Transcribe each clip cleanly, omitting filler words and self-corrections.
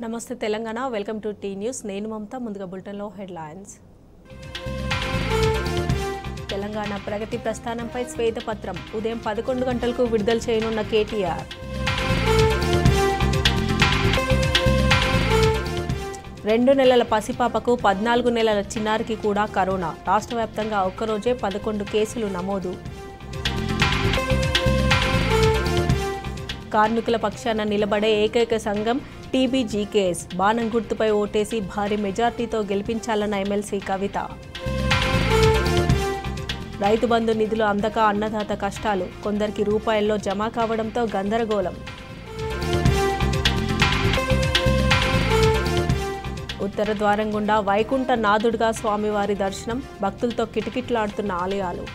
నమస్తే Telangana welcome to T News నేను మమతా ముందుగా బులెటిన్లో హెడ్లైన్స్ తెలంగాణ ప్రగతి ప్రస్థానంపై శ్వేతపత్రం ఉదయం 11 గంటలకు విడుదల చేయనున్న కేటీఆర్ 2 నెలల పసిపాపకు 14 నెలల చిన్నారికి కూడా కరోనా రాష్ట్ర వ్యాప్తంగా ఒక్కరోజే 11 కేసులు నమోదు కార్మికుల పక్షాన నిలబడే ఏకైక సంఘం టీబీజీకేఎస్ బాణం గుర్తుపై ఓటేసి భారీ మెజార్టీతో గెలిపించాలన్న ఎమ్మెల్సీ కవిత రైతు బంధు నిధులు అందక అన్నదాత కష్టాలు కొందరికి రూపాయల్లో జమ కావడంతో గందరగోళం ఉత్తర ద్వారం గుండా వైకుంఠ నాథుడిగా స్వామివారి దర్శనం భక్తులతో కిటకిటలాడుతున్న ఆలయాలు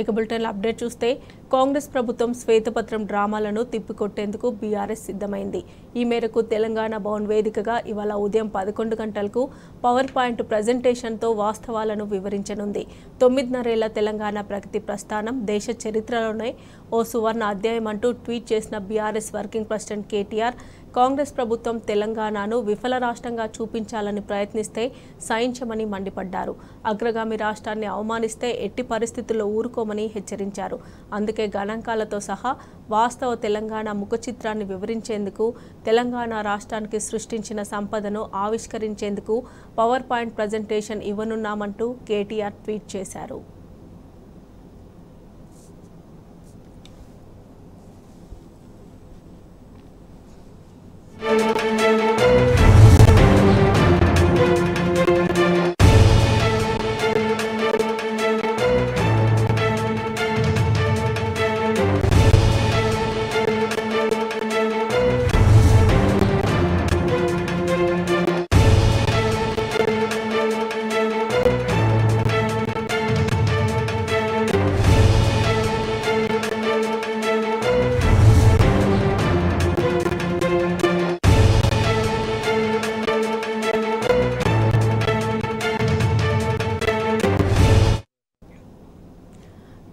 ఇక బులెటిన్లో అప్డేట్ చూస్తే కాంగ్రెస్ ప్రభుత్వం శ్వేతపత్రం డ్రామాలను తిప్పికొట్టేందుకు బీఆర్ఎస్ సిద్ధమైంది ఈ మేరకు తెలంగాణ భవన్ వేదికగా ఇవాళ ఉదయం 11 గంటలకు పవర్ పాయింట్ ప్రజెంటేషన్తో వాస్తవాలను వివరించనుంది 9.5 ఏళ్ల తెలంగాణ ప్రగతి ప్రస్థానం దేశ చరిత్రలోనే ఓ సువర్ణ అధ్యాయం అంటూ ట్వీట్ చేసిన BRS working president KTR Congress ప్రభుత్వం తెలంగాణను విఫల రాష్ట్రంగా చూపించాలని ప్రయత్నిస్తే సహించమని మండిపడ్డారు అగ్రగామి రాష్ట్రాన్ని అవమానిస్తే ఎట్టి పరిస్థితుల్లో ఊరుకోమని హెచ్చరించారు అందుకే గణాంకాలతో సహా వాస్తవ తెలంగాణ ముఖ చిత్రాన్ని వివరించేందుకు తెలంగాణ రాష్ట్రానికి సృష్టించిన సంపదను ఆవిష్కరించేందుకు పవర్ పాయింట్ ప్రజెంటేషన్ ఇవ్వనున్నామంటూ కేటీఆర్ ట్వీట్ చేశారు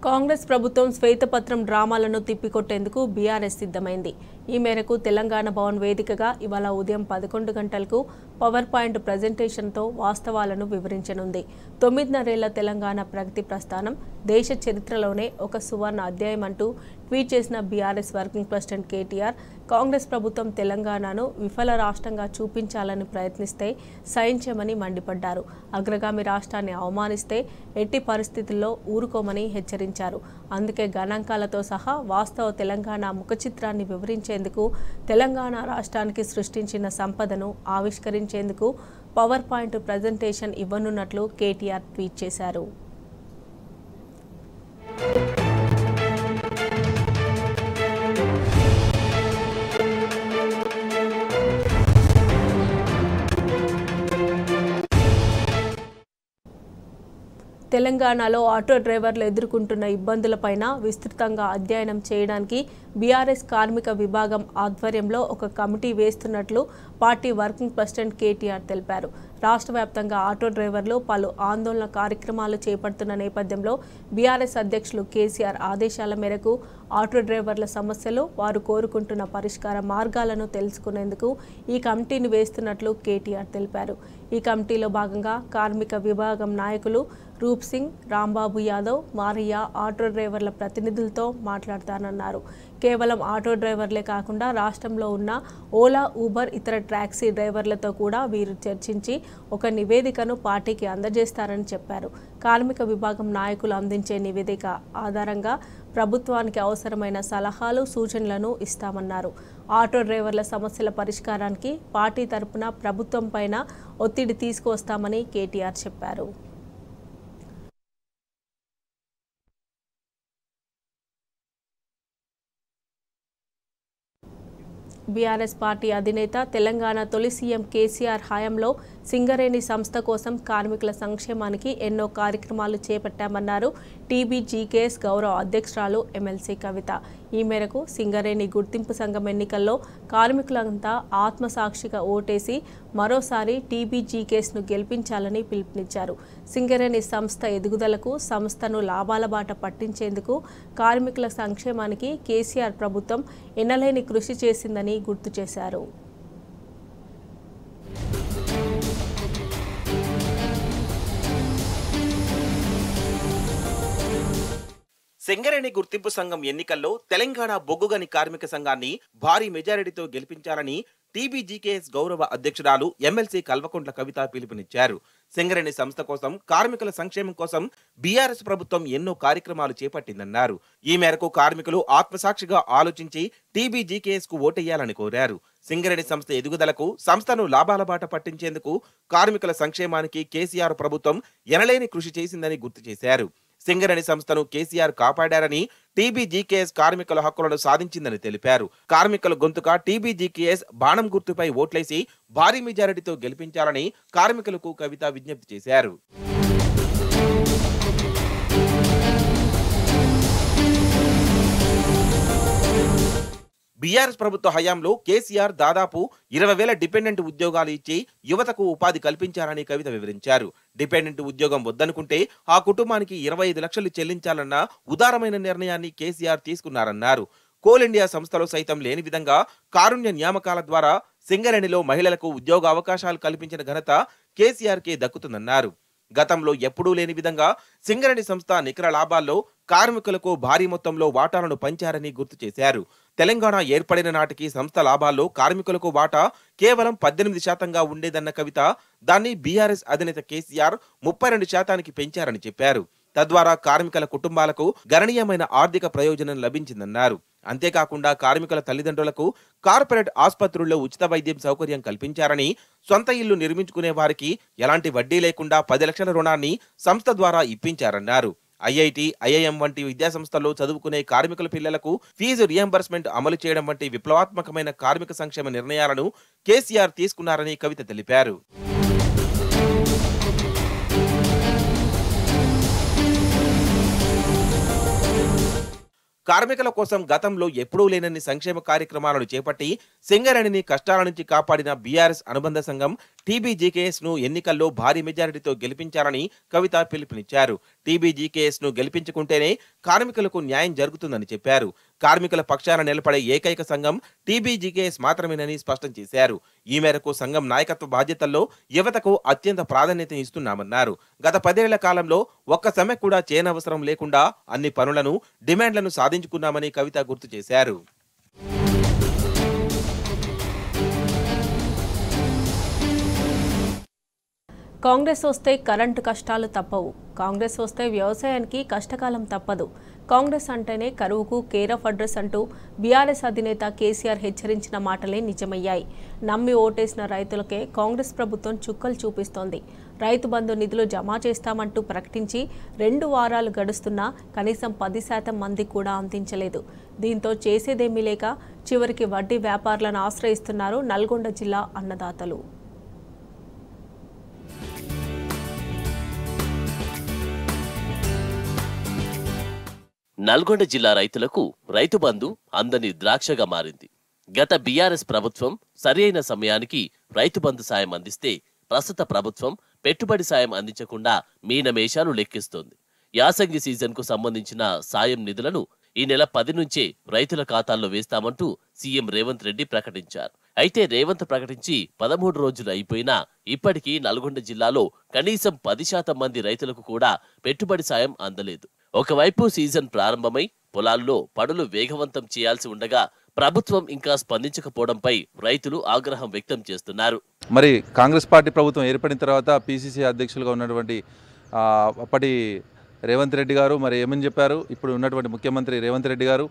కాంగ్రెస్ ప్రభుత్వం శ్వేతపత్రం డ్రామాలను తిప్పికొట్టేందుకు బీఆర్ఎస్ సిద్ధమైంది ఈ మేరకు తెలంగాణ భవన్ వేదికగా ఇవాళ ఉదయం 11 గంటలకు పవర్ పాయింట్ ప్రజెంటేషన్తో వాస్తవాలను వివరించనుంది 9.5 ఏళ్ల తెలంగాణ ప్రగతి ప్రస్థానం దేశ చరిత్రలోనే ఒక సువర్ణ అధ్యాయం అంటూ ట్వీట్ చేసిన BRS working president KTR Congress ప్రభుత్వం తెలంగాణను విఫల రాష్ట్రంగా చూపించాలని ప్రయత్నిస్తే సహించమని మండిపడ్డారు అగ్రగామి రాష్ట్రాన్ని అవమానిస్తే ఎట్టి పరిస్థితుల్లో ఊరుకోమని హెచ్చరించారు అందుకే గణాంకాలతో సహా వాస్తవ తెలంగాణ ముఖ చిత్రాన్ని వివరించేందుకు తెలంగాణ రాష్ట్రానికి సృష్టించిన సంపదను ఆవిష్కరించేందుకు పవర్ పాయింట్ ప్రజెంటేషన్ ఇవ్వనున్నట్లు కేటీఆర్ ట్వీట్ చేశారు తెలంగాణలో ఆటో డ్రైవర్లు ఎదుర్కొంటున్న ఇబ్బందులపైన విస్తృతంగా అధ్యయనం చేయడానికి బీఆర్ఎస్ కార్మిక విభాగం ఆధ్వర్యంలో ఒక కమిటీ వేస్తున్నట్లు పార్టీ వర్కింగ్ ప్రెసిడెంట్ కేటీఆర్ తెలిపారు రాష్ట్ర వ్యాప్తంగా ఆటో డ్రైవర్లు పలు ఆందోళన కార్యక్రమాలు చేపడుతున్న నేపథ్యంలో బీఆర్ఎస్ అధ్యక్షులు కేసీఆర్ ఆదేశాల మేరకు ఆటో డ్రైవర్ల సమస్యలు వారు కోరుకుంటున్న పరిష్కార మార్గాలను తెలుసుకునేందుకు ఈ కమిటీని వేస్తున్నట్లు కేటీఆర్ తెలిపారు ఈ కమిటీలో భాగంగా కార్మిక విభాగం నాయకులు రూప్ సింగ్ రాంబాబు యాదవ్ మారయ్య ఆటో డ్రైవర్ల ప్రతినిధులతో మాట్లాడతానన్నారు కేవలం ఆటో డ్రైవర్లే కాకుండా రాష్ట్రంలో ఉన్న ఓలా ఊబర్ ఇతర టాక్సీ డ్రైవర్లతో కూడా వీరు చర్చించి ఒక నివేదికను పార్టీకి అందజేస్తారని చెప్పారు కార్మిక విభాగం నాయకులు అందించే నివేదిక ఆధారంగా ప్రభుత్వానికి అవసరమైన సలహాలు సూచనలను ఇస్తామన్నారు ఆటో డ్రైవర్ల సమస్యల పరిష్కారానికి పార్టీ తరపున ప్రభుత్వం పైన ఒత్తిడి తీసుకువస్తామని కేటీఆర్ చెప్పారు బీఆర్ఎస్ పార్టీ అధినేత తెలంగాణ తొలి సీఎం కేసీఆర్ హయాంలో సింగరేణి సంస్థ కోసం కార్మికుల సంక్షేమానికి ఎన్నో కార్యక్రమాలు చేపట్టామన్నారు టీబీజీకేఎస్ గౌరవ అధ్యక్షురాలు ఎమ్మెల్సీ కవిత. ఈ మేరకు సింగరేణి గుర్తింపు సంఘం ఎన్నికల్లో కార్మికులంతా ఆత్మసాక్షిగా ఓటేసి మరోసారి టీబీజీకేఎస్ను గెలిపించాలని పిలుపునిచ్చారు. సింగరేణి సంస్థ ఎదుగుదలకు, సంస్థను లాభాల బాట పట్టించేందుకు, కార్మికుల సంక్షేమానికి కేసీఆర్ ప్రభుత్వం ఎన్నలేని కృషి చేసిందని గుర్తు చేశారు. సింగరేణి గుర్తింపు సంఘం ఎన్నికల్లో తెలంగాణ బొగ్గుగని కార్మిక సంఘాన్ని భారీ మెజారిటీతో గెలిపించాలని టీబీజీకేఎస్ గౌరవ అధ్యక్షురాలు ఎమ్మెల్సీ కల్వకుంట్ల కవిత పిలుపునిచ్చారు. సింగరేణి సంస్థ కోసం, కార్మికుల సంక్షేమం కోసం బీఆర్ఎస్ ప్రభుత్వం ఎన్నో కార్యక్రమాలు చేపట్టిందన్నారు. ఈ మేరకు కార్మికులు ఆత్మసాక్షిగా ఆలోచించి టీబీజీకేఎస్ కు ఓటెయ్యాలని కోరారు. సింగరేణి సంస్థ ఎదుగుదలకు, సంస్థను లాభాల బాట పట్టించేందుకు, కార్మికుల సంక్షేమానికి కేసీఆర్ ప్రభుత్వం ఎనలేని కృషి చేసిందని గుర్తు చేశారు. సింగరేణి సంస్థను కేసీఆర్ కాపాడారని, టీబీజీకేఎస్ కార్మికుల హక్కులను సాధించిందని తెలిపారు. కార్మికుల గొంతుక టీబీజీకేఎస్ బాణం గుర్తుపై ఓట్లేసి భారీ మెజారిటీతో గెలిపించాలని కార్మికులకు కవిత విజ్ఞప్తి చేశారు. బీఆర్ఎస్ ప్రభుత్వ హయాంలో కేసీఆర్ దాదాపు 20,000 డిపెండెంట్ ఉద్యోగాలు ఇచ్చి యువతకు ఉపాధి కల్పించారని కవిత వివరించారు. డిపెండెంట్ ఉద్యోగం వద్దనుకుంటే ఆ కుటుంబానికి 25 లక్షలు చెల్లించాలన్న ఉదారమైన నిర్ణయాన్ని కేసీఆర్ తీసుకున్నారన్నారు. కోల్ ఇండియా సంస్థలో సైతం లేని విధంగా కారుణ్య నియామకాల ద్వారా సింగరేణిలో మహిళలకు ఉద్యోగ అవకాశాలు కల్పించిన ఘనత కేసీఆర్కే దక్కుతుందన్నారు. గతంలో ఎప్పుడూ లేని విధంగా సింగరేణి సంస్థ నికర లాభాల్లో కార్మికులకు భారీ మొత్తంలో వాటాలను పంచారని గుర్తు చేశారు. తెలంగాణ ఏర్పడిన నాటికి సంస్థ లాభాల్లో కార్మికులకు వాటా కేవలం 18% ఉండేదన్న కవిత దాన్ని బీఆర్ఎస్ అధినేత కేసీఆర్ 32% పెంచారని చెప్పారు. తద్వారా కార్మికుల కుటుంబాలకు గణనీయమైన ఆర్థిక ప్రయోజనం లభించిందన్నారు. అంతేకాకుండా కార్మికుల తల్లిదండ్రులకు కార్పొరేట్ ఆసుపత్రుల్లో ఉచిత వైద్యం సౌకర్యం కల్పించారని, సొంత ఇల్లు నిర్మించుకునే వారికి ఎలాంటి వడ్డీ లేకుండా 10 లక్షల రుణాన్ని సంస్థ ద్వారా ఇప్పించారన్నారు. ఐఐటి, ఐఐఎం వంటి విద్యాసంస్థల్లో చదువుకునే కార్మికుల పిల్లలకు ఫీజు రియంబర్స్మెంట్ అమలు చేయడం వంటి విప్లవాత్మకమైన కార్మిక సంక్షేమ నిర్ణయాలను కేసీఆర్ తీసుకున్నారని కవిత తెలిపారు. కార్మికుల కోసం గతంలో ఎప్పుడూ లేనన్ని సంక్షేమ కార్యక్రమాలను చేపట్టి సింగరేణిని కష్టాల నుంచి కాపాడిన బీఆర్ఎస్ అనుబంధ సంఘం టీబీజీకేఎస్ ను ఎన్నికల్లో భారీ మెజారిటీతో గెలిపించాలని కవిత పిలుపునిచ్చారు. టీబీజీకేఎస్ ను గెలిపించుకుంటేనే కార్మికులకు న్యాయం జరుగుతుందని చెప్పారు. కార్మికుల పక్షాన నిలబడే ఏకైక సంఘం టీబీజీకేఎస్ మాత్రమేనని స్పష్టం చేశారు. ఈ మేరకు సంఘం నాయకత్వ బాధ్యతల్లో యువతకు అత్యంత ప్రాధాన్యత ఇస్తున్నామన్నారు. గత 10 ఏళ్ల కాలంలో ఒక్క సమ్మె కూడా చేయనవసరం లేకుండా అన్ని పనులను, డిమాండ్లను సాధించుకున్నామని కవిత గుర్తు చేశారు. కాంగ్రెస్ వస్తే కరెంటు కష్టాలు తప్పవు. కాంగ్రెస్ వస్తే వ్యవసాయానికి కష్టకాలం తప్పదు. కాంగ్రెస్ అంటేనే కరువుకు కేర్ ఆఫ్ అడ్రస్ అంటూ బీఆర్ఎస్ అధినేత కేసీఆర్ హెచ్చరించిన మాటలే నిజమయ్యాయి. నమ్మి ఓటేసిన రైతులకే కాంగ్రెస్ ప్రభుత్వం చుక్కలు చూపిస్తోంది. రైతు బంధు నిధులు జమ చేస్తామంటూ ప్రకటించి 2 వారాలు గడుస్తున్నా కనీసం 10% మంది కూడా అందించలేదు. దీంతో చేసేదేమీ లేక చివరికి వడ్డీ వ్యాపారులను ఆశ్రయిస్తున్నారు నల్గొండ జిల్లా అన్నదాతలు. నల్గొండ జిల్లా రైతులకు రైతు బంధు అందని ద్రాక్షగా మారింది. గత బీఆర్ఎస్ ప్రభుత్వం సరియైన సమయానికి రైతు బంధు సాయం అందిస్తే ప్రస్తుత ప్రభుత్వం పెట్టుబడి సాయం అందించకుండా మీనమేషాలు లెక్కిస్తోంది. యాసంగి సీజన్కు సంబంధించిన సాయం నిధులను ఈ నెల 10 నుంచే రైతుల ఖాతాల్లో వేస్తామంటూ సీఎం రేవంత్ రెడ్డి ప్రకటించారు. అయితే రేవంత్ ప్రకటించి 13 రోజులు అయిపోయినా ఇప్పటికీ నల్గొండ జిల్లాలో కనీసం 10% మంది రైతులకు కూడా పెట్టుబడి సాయం అందలేదు. ఒకవైపు సీజన్ ప్రారంభమై పొలాల్లో పనులు వేగవంతం చేయాల్సి ఉండగా ప్రభుత్వం ఇంకా స్పందించకపోవడంపై రైతులు ఆగ్రహం వ్యక్తం చేస్తున్నారు. మరి కాంగ్రెస్ పార్టీ ప్రభుత్వం ఏర్పడిన తర్వాత పీసీసీ అధ్యక్షులుగా ఉన్నటువంటి అప్పటి రేవంత్ రెడ్డి గారు మరి ఏమని చెప్పారు? ఇప్పుడు ఉన్నటువంటి ముఖ్యమంత్రి రేవంత్ రెడ్డి గారు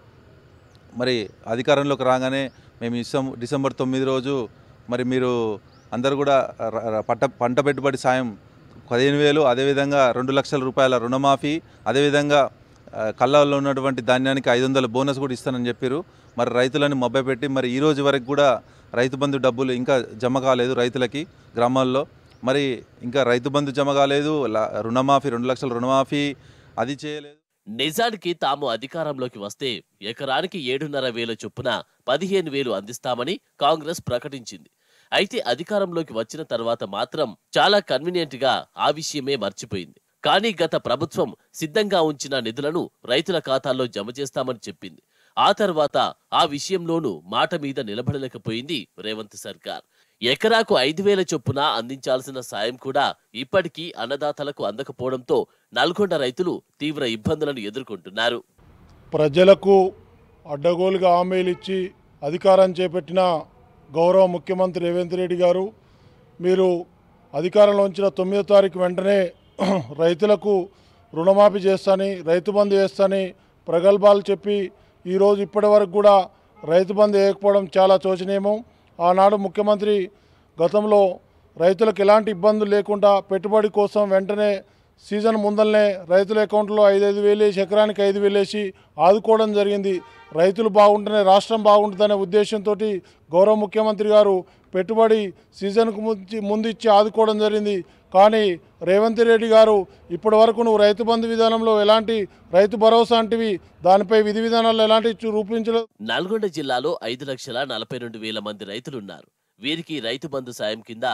మరి అధికారంలోకి రాగానే మేము డిసెంబర్ 9 రోజు మరి మీరు అందరూ కూడా పంట పెట్టుబడి సాయం 15,000, అదేవిధంగా 2 లక్షల రూపాయల రుణమాఫీ, అదేవిధంగా కళ్ళల్లో ఉన్నటువంటి ధాన్యానికి 500 బోనస్ కూడా ఇస్తానని చెప్పారు. మరి రైతులను మభ్యపెట్టి మరి ఈ రోజు వరకు కూడా రైతు బంధు డబ్బులు ఇంకా జమ కాలేదు రైతులకి గ్రామాల్లో. మరి ఇంకా రైతు బంధు జమ కాలేదు, రుణమాఫీ 2 లక్షల రుణమాఫీ అది చేయలేదు. నిజానికి తాము అధికారంలోకి వస్తే ఎకరానికి 7,500 చొప్పున 15,000 అందిస్తామని కాంగ్రెస్ ప్రకటించింది. అయితే అధికారంలోకి వచ్చిన తర్వాత మాత్రం చాలా కన్వీనియంట్ గా ఆ విషయమే మర్చిపోయింది. కానీ గత ప్రభుత్వం సిద్ధంగా ఉంచిన నిధులను రైతుల ఖాతాల్లో జమ చేస్తామని చెప్పింది. ఆ తర్వాత ఆ విషయంలోనూ మాట మీద నిలబడలేకపోయింది రేవంత్ సర్కార్. ఎకరాకు 5,000 చొప్పున అందించాల్సిన సాయం కూడా ఇప్పటికీ అన్నదాతలకు అందకపోవడంతో నల్గొండ రైతులు తీవ్ర ఇబ్బందులను ఎదుర్కొంటున్నారు. ప్రజలకు అడ్డగోలుగా హామీలు ఇచ్చి అధికారం చేపట్టిన గౌరవ ముఖ్యమంత్రి రేవంత్ రెడ్డి గారు, మీరు అధికారంలో ఉంచిన 9వ తారీఖు వెంటనే రైతులకు రుణమాఫీ చేస్తాని, రైతు బంధు చేస్తాని ప్రగల్భాలు చెప్పి ఈరోజు ఇప్పటి వరకు కూడా రైతు బంధు వేయకపోవడం చాలా శోచనీయము. ఆనాడు ముఖ్యమంత్రి గతంలో రైతులకు ఎలాంటి ఇబ్బందులు లేకుండా పెట్టుబడి కోసం వెంటనే సీజన్ ముందలనే రైతుల అకౌంట్లో 5,000 వేసి, ఎకరానికి 5,000 వేసి ఆదుకోవడం జరిగింది. రైతులు బాగుంటేనే రాష్ట్రం బాగుంటుందనే ఉద్దేశంతో గౌరవ ముఖ్యమంత్రి గారు పెట్టుబడి సీజన్కు ముందు ఇచ్చి ఆదుకోవడం జరిగింది. కానీ రేవంత్ రెడ్డి గారు ఇప్పటి వరకు నువ్వు రైతు బంధు విధానంలో ఎలాంటి రైతు భరోసా అంటివి దానిపై విధి విధానాలు ఎలాంటి రూపొందించలేదు. నల్గొండ జిల్లాలో 5,42,000 మంది రైతులున్నారు. వీరికి రైతు బంధు సాయం కింద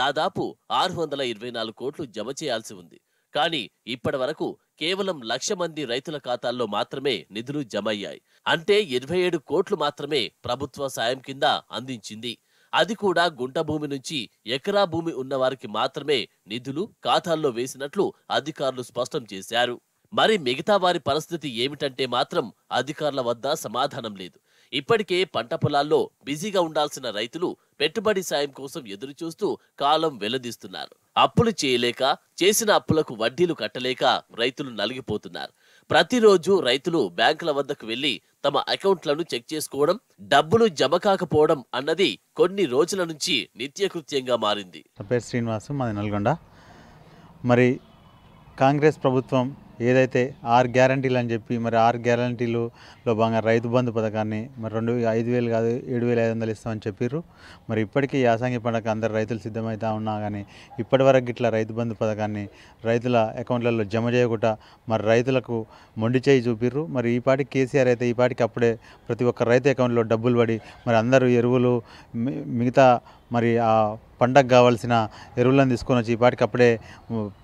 దాదాపు 624 కోట్లు జమ చేయాల్సి ఉంది. కానీ ఇప్పటి వరకు కేవలం 1,00,000 మంది రైతుల ఖాతాల్లో మాత్రమే నిధులు జమయ్యాయి. అంటే 27 కోట్లు మాత్రమే ప్రభుత్వ సాయం కింద అందించింది. అది కూడా గుంట భూమి నుంచి ఎకరా భూమి ఉన్న వారికి మాత్రమే నిధులు ఖాతాల్లో వేసినట్లు అధికారులు స్పష్టం చేశారు. మరి మిగతా వారి పరిస్థితి ఏమిటంటే మాత్రం అధికారుల వద్ద సమాధానం లేదు. ఇప్పటికే పంట పొలాల్లో బిజీగా ఉండాల్సిన రైతులు పెట్టుబడి సాయం కోసం ఎదురుచూస్తూ కాలం వెల్లదీస్తున్నారు. అప్పులు చేయలేక, చేసిన అప్పులకు వడ్డీలు కట్టలేక రైతులు నలిగిపోతున్నారు. ప్రతిరోజు రైతులు బ్యాంకుల వద్దకు వెళ్లి తమ అకౌంట్లను చెక్ చేసుకోవడం, డబ్బులు జమ కాకపోవడం అన్నది కొన్ని రోజుల నుంచి నిత్యకృత్యంగా మారింది. నా పేరు శ్రీనివాసు, మాది నల్గొండ. మరి కాంగ్రెస్ ప్రభుత్వం ఏదైతే 6 గ్యారంటీలు అని చెప్పి మరి 6 గ్యారంటీలలో భాగంగా రైతు బంధు పథకాన్ని మరి 5,000 కాదు 7,500 ఇస్తామని చెప్పారు. మరి ఇప్పటికీ యాసంగి పండగ అందరు రైతులు సిద్ధమవుతా ఉన్నా కానీ ఇప్పటి వరకు ఇట్లా రైతు బంధు పథకాన్ని రైతుల అకౌంట్లలో జమ చేయకుండా మరి రైతులకు మొండి చేయి చూపిర్రు. మరి ఈ పాటికి కేసీఆర్ అయితే ఈ పాటికి అప్పుడే ప్రతి ఒక్క రైతు అకౌంట్లో డబ్బులు పడి మరి అందరూ ఎరువులు మిగతా మరి ఆ పంటకు కావాల్సిన ఎరువులను తీసుకొని వచ్చి ఈ పాటికి అప్పుడే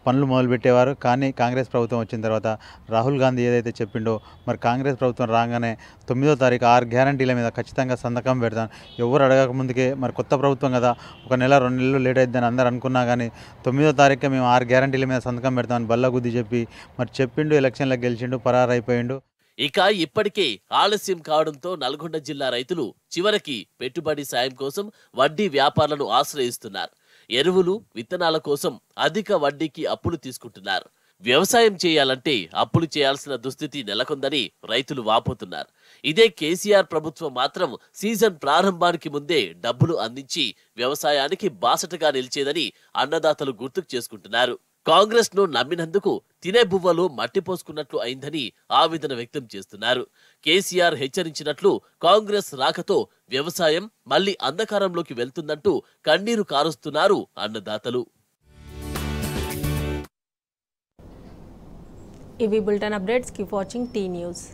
పనులు మొదలుపెట్టేవారు. కానీ కాంగ్రెస్ ప్రభుత్వం వచ్చిన తర్వాత రాహుల్ గాంధీ ఏదైతే చెప్పిండో మరి కాంగ్రెస్ ప్రభుత్వం రాగానే 9వ తారీఖు 6 గ్యారంటీల మీద ఖచ్చితంగా సంతకం పెడతాను, ఎవరు అడగక ముందుకే మరి కొత్త ప్రభుత్వం కదా 1 నెల 2 నెలలు లేట్ అయిద్దని అందరు అనుకున్నా కానీ 9వ తారీఖుకే మేము 6 గ్యారంటీల మీద సంతకం పెడతామని బల్లగుద్ది చెప్పి మరి చెప్పిండు, ఎలక్షన్లో గెలిచిండు, పరారైపోయిండు. ఇక ఇప్పటికే ఆలస్యం కావడంతో నల్గొండ జిల్లా రైతులు చివరికి పెట్టుబడి సాయం కోసం వడ్డీ వ్యాపారులను ఆశ్రయిస్తున్నారు. ఎరువులు, విత్తనాల కోసం అధిక వడ్డీకి అప్పులు తీసుకుంటున్నారు. వ్యవసాయం చేయాలంటే అప్పులు చేయాల్సిన దుస్థితి నెలకొందని రైతులు వాపోతున్నారు. ఇదే కేసీఆర్ ప్రభుత్వం మాత్రం సీజన్ ప్రారంభానికి ముందే డబ్బులు అందించి వ్యవసాయానికి బాసటగా నిలిచేదని అన్నదాతలు గుర్తుకు చేసుకుంటున్నారు. కాంగ్రెస్ ను నమ్మినందుకు తినే బువ్వలో మట్టి పోసుకున్నట్లు అయిందని ఆవేదన వ్యక్తం చేస్తున్నారు. కేసీఆర్ హెచ్చరించినట్లు కాంగ్రెస్ రాకతో వ్యవసాయం మళ్లీ అంధకారంలోకి వెళ్తుందంటూ కన్నీరు కారుస్తున్నారు అన్నదాతలు. ఇవి bulletin updates. Keep watching tea news.